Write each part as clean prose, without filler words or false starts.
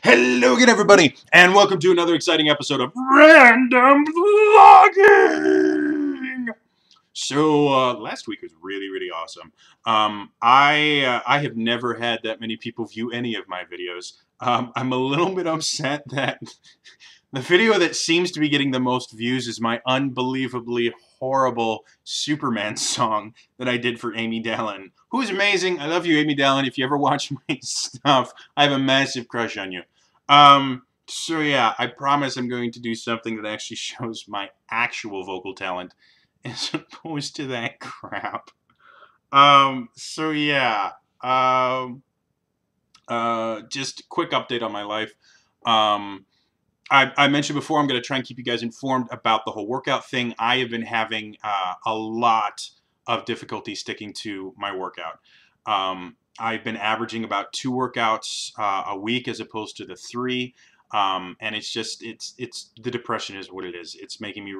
Hello again, everybody, and welcome to another exciting episode of Random Vlogging. So last week was really awesome. I have never had that many people view any of my videos. I'm a little bit upset that the video that seems to be getting the most views is my unbelievably horrible Superman song that I did for Amy Dallin, who is amazing. I love you, Amy Dallin. If you ever watch my stuff, I have a massive crush on you. So yeah, I promise I'm going to do something that actually shows my actual vocal talent as opposed to that crap. So yeah, just a quick update on my life. I mentioned before I'm going to try and keep you guys informed about the whole workout thing. I have been having a lot of difficulty sticking to my workout. I've been averaging about 2 workouts a week as opposed to the 3. And it's just, the depression is what it is. It's making me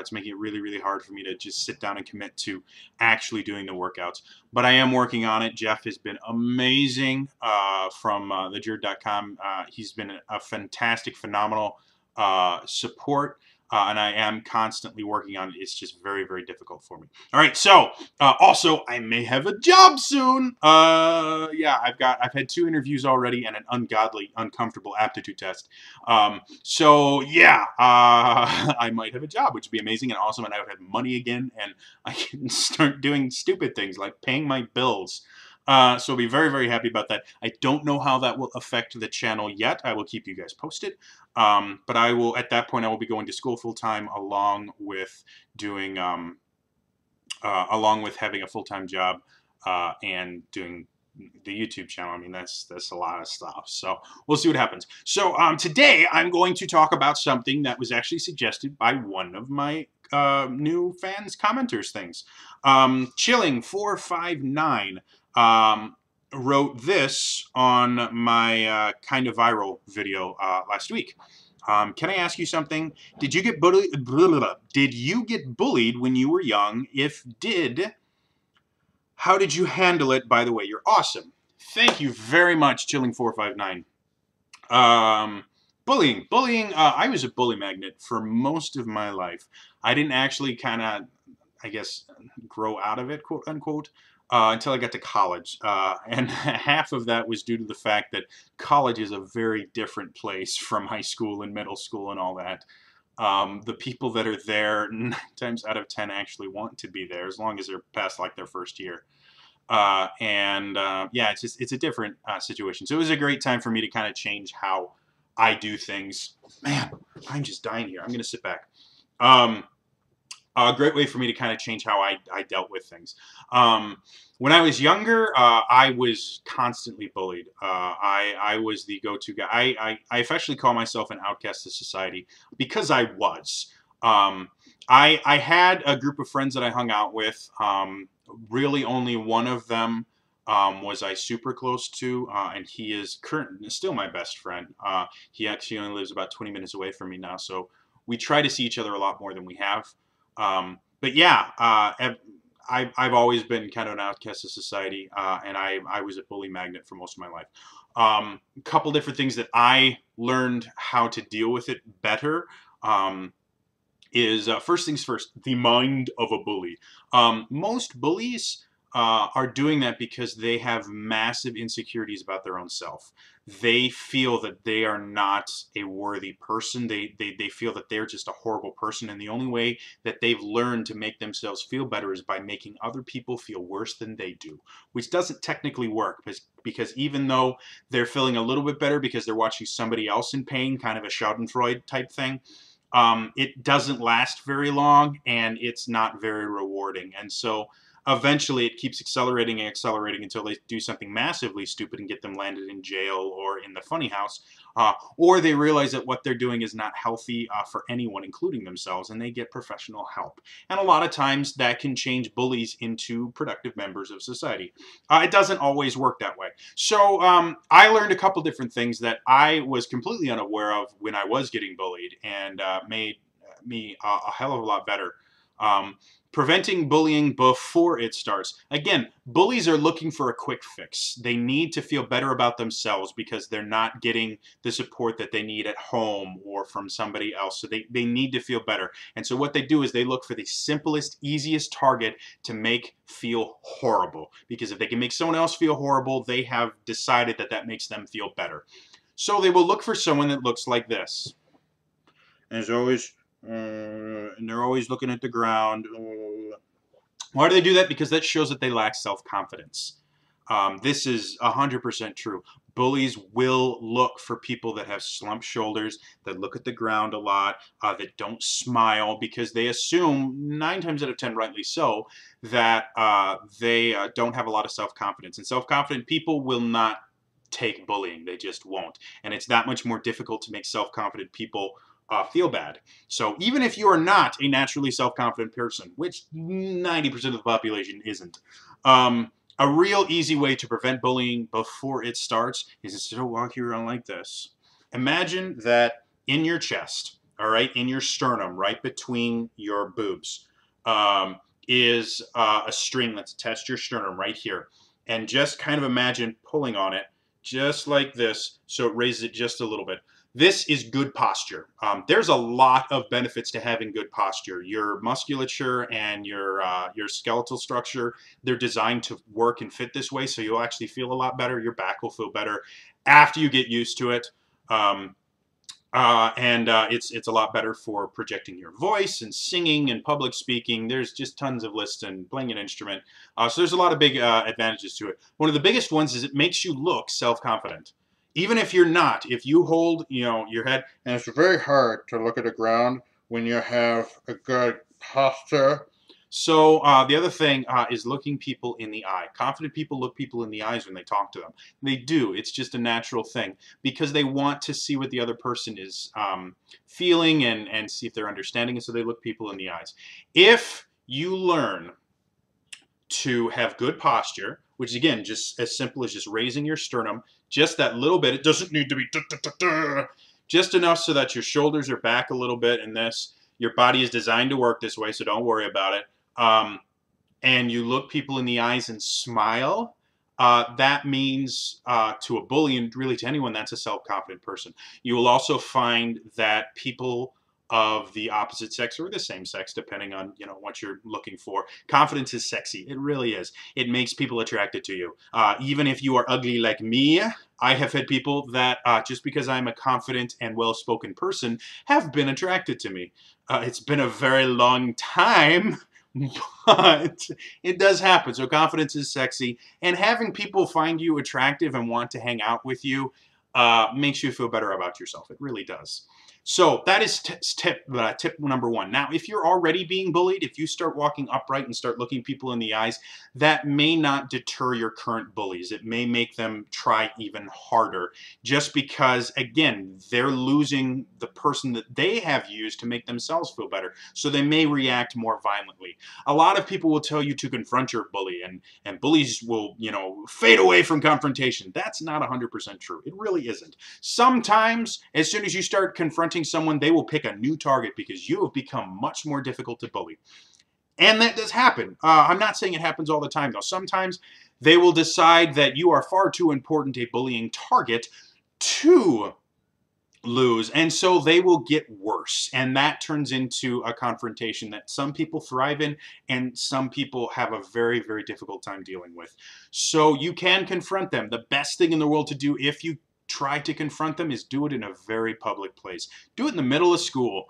it's making it really hard for me to just sit down and commit to actually doing the workouts. But I am working on it. Jeff has been amazing from thejerd.com. He's been a fantastic, phenomenal support. And I am constantly working on it. It's just very difficult for me. All right, so also I may have a job soon. Yeah, I've had 2 interviews already and an ungodly, uncomfortable aptitude test. So yeah, I might have a job, which would be amazing and awesome, and I would have money again, and I can start doing stupid things like paying my bills. So I'll be very happy about that. I don't know how that will affect the channel yet. I will keep you guys posted. But I will, at that point, I will be going to school full-time along with doing, along with having a full-time job and doing the YouTube channel. I mean, that's a lot of stuff. So we'll see what happens. So today I'm going to talk about something that was actually suggested by one of my new fans, commenters things. Chilling459 wrote this on my kind of viral video last week. Can I ask you something? Did you get bullied? Did you get bullied when you were young? If did, how did you handle it? By the way, you're awesome. Thank you very much, Chilling459. Bullying. I was a bully magnet for most of my life. I didn't actually kind of, I guess, grow out of it, quote unquote, until I got to college. And half of that was due to the fact that college is a very different place from high school and middle school and all that. The people that are there 9 times out of 10 actually want to be there as long as they're past like their first year. Yeah, it's a different situation. So it was a great time for me to kind of change how I do things. Man, I'm just dying here. I'm going to sit back. A great way for me to kind of change how I dealt with things. When I was younger, I was constantly bullied. I was the go-to guy. I affectionately call myself an outcast of society because I was. I had a group of friends that I hung out with. Really only one of them was I super close to, and he is still my best friend. He actually only lives about 20 minutes away from me now, so we try to see each other a lot more than we have. But yeah, I've always been kind of an outcast of society, and I was a bully magnet for most of my life. A couple different things that I learned how to deal with it better is first things first, the mind of a bully. Most bullies are doing that because they have massive insecurities about their own self. They feel that they are not a worthy person. They feel that they're just a horrible person, and the only way that they've learned to make themselves feel better is by making other people feel worse than they do, which doesn't technically work because even though they're feeling a little bit better because they're watching somebody else in pain, kind of a Schadenfreude type thing, it doesn't last very long, and it's not very rewarding. And so eventually it keeps accelerating until they do something massively stupid and get them landed in jail or in the funny house, or they realize that what they're doing is not healthy for anyone, including themselves, and they get professional help. And a lot of times that can change bullies into productive members of society. It doesn't always work that way. So I learned a couple different things that I was completely unaware of when I was getting bullied, and made me a hell of a lot better Preventing bullying before it starts. Again, bullies are looking for a quick fix. They need to feel better about themselves because they're not getting the support that they need at home or from somebody else. So they need to feel better. And so what they do is they look for the simplest, easiest target to make feel horrible. Because if they can make someone else feel horrible, they have decided that that makes them feel better. So they will look for someone that looks like this. And they're always looking at the ground. Why do they do that? Because that shows that they lack self-confidence. This is 100% true. Bullies will look for people that have slumped shoulders, that look at the ground a lot, that don't smile, because they assume, 9 times out of 10, rightly so, that they don't have a lot of self-confidence. And self-confident people will not take bullying. They just won't. And it's that much more difficult to make self-confident people feel bad. So even if you are not a naturally self-confident person, which 90% of the population isn't, a real easy way to prevent bullying before it starts is instead of walking around like this, imagine that in your chest, all right, in your sternum, right between your boobs, is a string that's attached to your sternum right here. And just kind of imagine pulling on it just like this so it raises it just a little bit. This is good posture. There's a lot of benefits to having good posture. Your musculature and your skeletal structure, they're designed to work and fit this way, so you'll actually feel a lot better. Your back will feel better after you get used to it. It's a lot better for projecting your voice and singing and public speaking. There's just tons of lists and playing an instrument. So there's a lot of big advantages to it. One of the biggest ones is it makes you look self-confident. Even if you're not, if you hold, your head, and it's very hard to look at the ground when you have a good posture. So the other thing is looking people in the eye. Confident people look people in the eyes when they talk to them. They do. It's just a natural thing because they want to see what the other person is feeling and see if they're understanding it, so they look people in the eyes. If you learn to have good posture, which is, again, just as simple as just raising your sternum, just that little bit. It doesn't need to be just enough so that your shoulders are back a little bit in this. Your body is designed to work this way, so don't worry about it. And you look people in the eyes and smile. That means to a bully and really to anyone, that's a self-confident person. You will also find that people of the opposite sex or the same sex, depending on what you're looking for. Confidence is sexy. It really is. It makes people attracted to you. Even if you are ugly like me, I have had people that just because I'm a confident and well-spoken person have been attracted to me. It's been a very long time, but it does happen. So confidence is sexy, and having people find you attractive and want to hang out with you makes you feel better about yourself. It really does. So that is tip number 1. Now, if you're already being bullied, if you start walking upright and start looking people in the eyes, that may not deter your current bullies. It may make them try even harder just because, again, they're losing the person that they have used to make themselves feel better. So they may react more violently. A lot of people will tell you to confront your bully, and bullies will, fade away from confrontation. That's not 100% true. It really isn't. Sometimes, as soon as you start confronting someone, they will pick a new target because you have become much more difficult to bully. And that does happen. I'm not saying it happens all the time, though. Sometimes they will decide that you are far too important a bullying target to lose, and so they will get worse, and that turns into a confrontation that some people thrive in and some people have a very, very difficult time dealing with. So you can confront them. The best thing in the world to do if you try to confront them is do it in a very public place. Do it in the middle of school.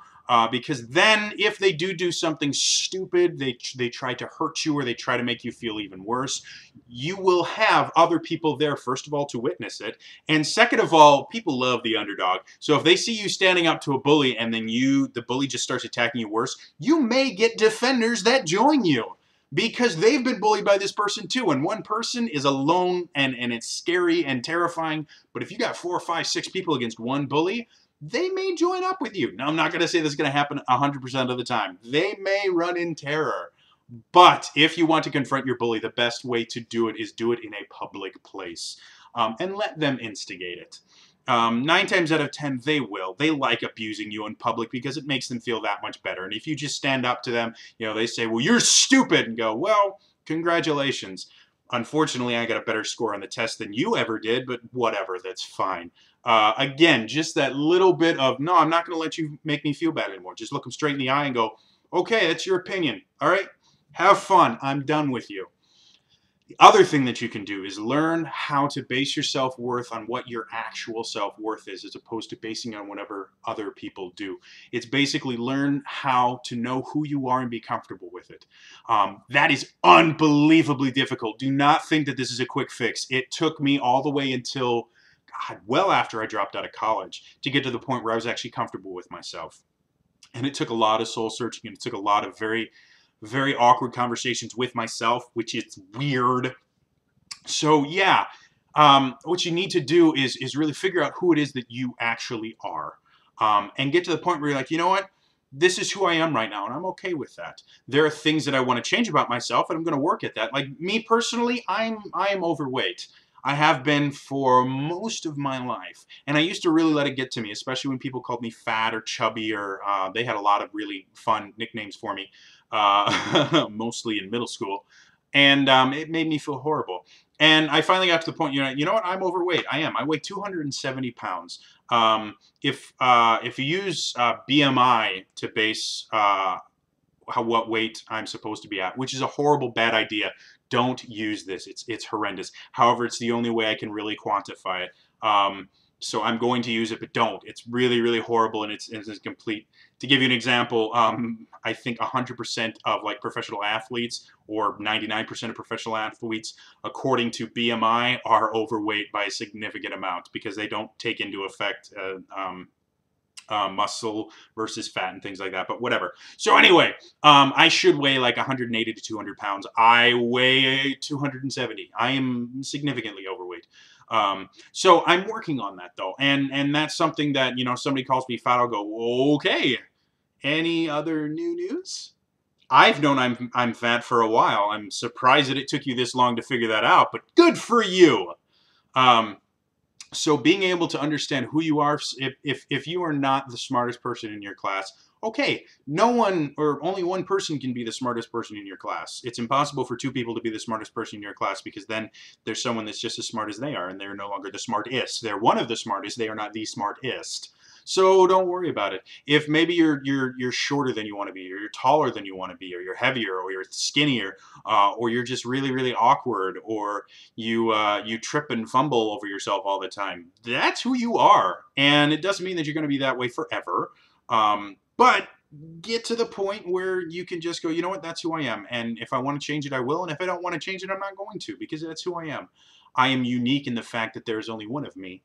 Because then if they do something stupid, they try to hurt you or they try to make you feel even worse, you will have other people there, first of all, to witness it. And second of all, people love the underdog. So if they see you standing up to a bully and then the bully just starts attacking you worse, you may get defenders that join you, because they've been bullied by this person too. And one person is alone and it's scary and terrifying. But if you got 4, 5, 6 people against one bully, they may join up with you. Now, I'm not going to say this is going to happen 100% of the time. They may run in terror. But if you want to confront your bully, the best way to do it is do it in a public place and let them instigate it. Nine times out of 10, they will. They like abusing you in public because it makes them feel that much better. And if you just stand up to them, they say, well, you're stupid, and go, well, congratulations. Unfortunately, I got a better score on the test than you ever did, but whatever, that's fine. Again, just that little bit of, no, I'm not going to let you make me feel bad anymore. Just look them straight in the eye and go, okay, that's your opinion. All right, have fun. I'm done with you. The other thing that you can do is learn how to base your self-worth on what your actual self-worth is, as opposed to basing it on whatever other people do. It's basically learn how to know who you are and be comfortable with it. That is unbelievably difficult. Do not think that this is a quick fix. It took me all the way until, God, well after I dropped out of college to get to the point where I was actually comfortable with myself. And it took a lot of soul searching, and it took a lot of very, very awkward conversations with myself, which is weird. So yeah, what you need to do is really figure out who it is that you actually are, and get to the point where you're like, you know what, this is who I am right now, and I'm okay with that. There are things that I want to change about myself, and I'm going to work at that. Like me personally, I am overweight. I have been for most of my life, and I used to really let it get to me, especially when people called me fat or chubby, or they had a lot of really fun nicknames for me, mostly in middle school, and it made me feel horrible. And I finally got to the point, you know what? I'm overweight. I am. I weigh 270 pounds. If you use BMI to base what weight I'm supposed to be at, which is a horrible, bad idea. Don't use this. It's horrendous. However, it's the only way I can really quantify it. So I'm going to use it, but don't. It's really, really horrible, and it's complete. To give you an example, I think 100% of like professional athletes, or 99% of professional athletes, according to BMI, are overweight by a significant amount because they don't take into effect muscle versus fat and things like that, but whatever. So anyway, I should weigh like 180 to 200 pounds. I weigh 270. I am significantly overweight. So I'm working on that though, and that's something that, somebody calls me fat, I'll go, okay. Any other new news? I've known I'm fat for a while. I'm surprised that it took you this long to figure that out, but good for you. Um, so being able to understand who you are, if you are not the smartest person in your class, okay, no one or only one person can be the smartest person in your class. It's impossible for two people to be the smartest person in your class, because then there's someone that's just as smart as they are, and they're no longer the smartest. They're one of the smartest. They are not the smartest. So don't worry about it. If maybe you're shorter than you want to be, or you're taller than you want to be, or you're heavier, or you're skinnier, or you're just really, really awkward, or you trip and fumble over yourself all the time. That's who you are, and it doesn't mean that you're going to be that way forever. But get to the point where you can just go, you know what, that's who I am, and if I want to change it, I will, and if I don't want to change it, I'm not going to, because that's who I am. I am unique in the fact that there's only one of me.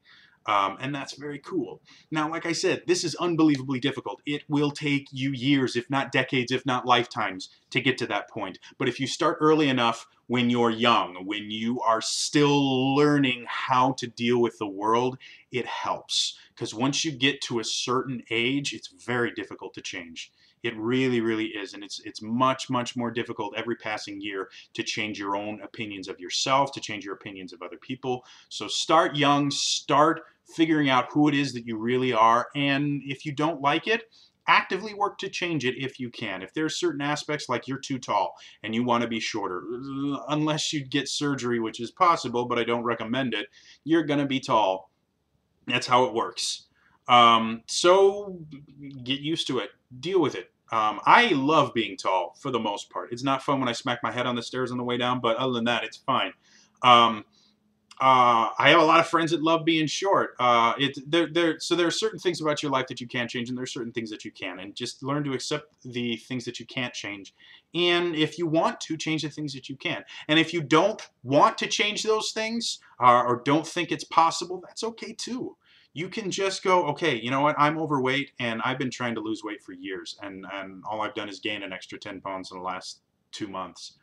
And that's very cool. Now, like I said, this is unbelievably difficult. It will take you years, if not decades, if not lifetimes, to get to that point. But if you start early enough, when you're young, when you are still learning how to deal with the world, it helps. Because once you get to a certain age, it's very difficult to change. It really, really is. And it's much, much more difficult every passing year to change your own opinions of yourself, to change your opinions of other people. So start young, start figuring out who it is that you really are. And if you don't like it, actively work to change it if you can. If there's certain aspects, like you're too tall and you want to be shorter, unless you get surgery, which is possible, but I don't recommend it, you're going to be tall. That's how it works. So get used to it. Deal with it. I love being tall for the most part. It's not fun when I smack my head on the stairs on the way down, but other than that, it's fine. I have a lot of friends that love being short. So there are certain things about your life that you can't change, and there are certain things that you can. And just learn to accept the things that you can't change. And if you want to, change the things that you can. And if you don't want to change those things, or don't think it's possible, that's okay too. You can just go, okay, you know what, I'm overweight, and I've been trying to lose weight for years, and all I've done is gain an extra 10 pounds in the last 2 months.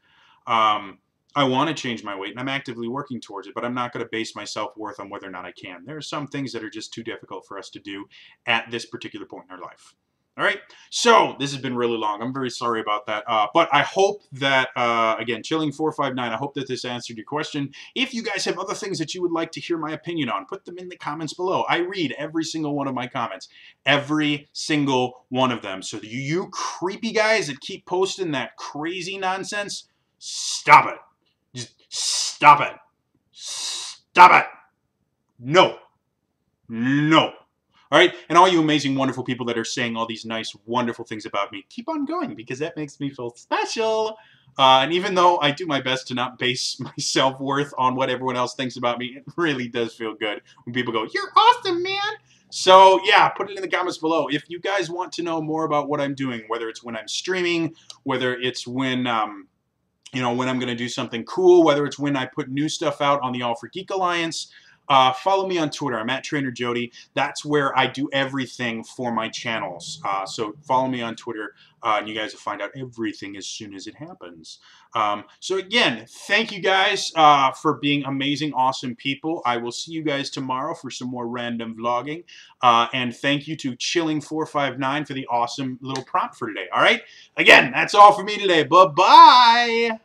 I want to change my weight, and I'm actively working towards it, but I'm not going to base my self-worth on whether or not I can. There are some things that are just too difficult for us to do at this particular point in our life. All right. So this has been really long. I'm very sorry about that. But I hope that, again, Chilling459, I hope that this answered your question. If you guys have other things that you would like to hear my opinion on, put them in the comments below. I read every single one of my comments. Every single one of them. So you creepy guys that keep posting that crazy nonsense, stop it. Just stop it. Stop it. No. No. All right, and all you amazing, wonderful people that are saying all these nice, wonderful things about me, keep on going because that makes me feel special. And even though I do my best to not base my self-worth on what everyone else thinks about me, it really does feel good when people go, "You're awesome, man." So yeah, put it in the comments below. If you guys want to know more about what I'm doing, whether it's when I'm streaming, whether it's when when I'm going to do something cool, whether it's when I put new stuff out on the All for Geek Alliance, follow me on Twitter. I'm at Trainer Jody. That's where I do everything for my channels. So follow me on Twitter, and you guys will find out everything as soon as it happens. So again, thank you guys for being amazing, awesome people. I will see you guys tomorrow for some more random vlogging. And thank you to Chilling459 for the awesome little prompt for today. All right? Again, that's all for me today. Bye-bye.